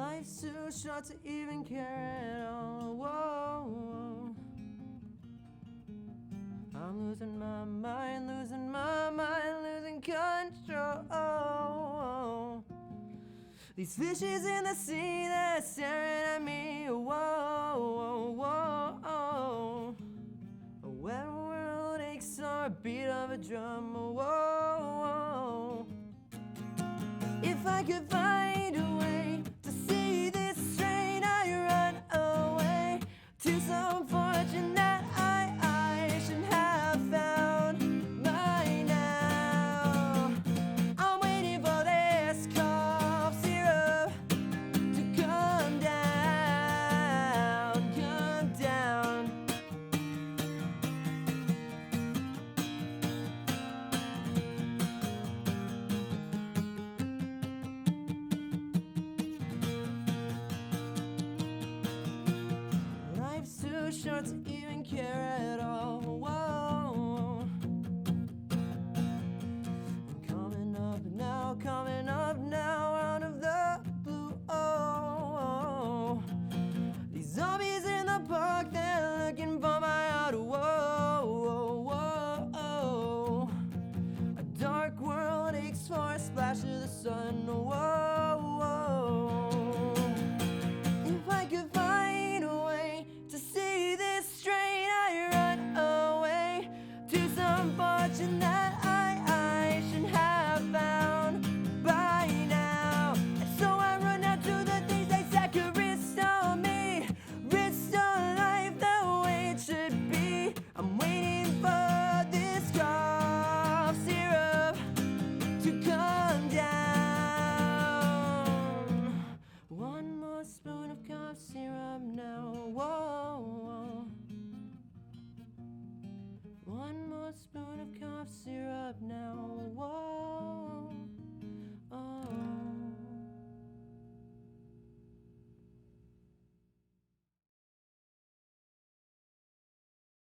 Life's too short to even care at all. Whoa. I'm losing my mind, losing my mind, losing control. These fishes in the sea, they're staring at me. Whoa, whoa, whoa. When the world aches or a beat of a drum. Whoa. If I could find a way to see this train, I'd run away to some fortune that I should have found by now. I'm waiting for this cough syrup to come down, come down. Life's too short to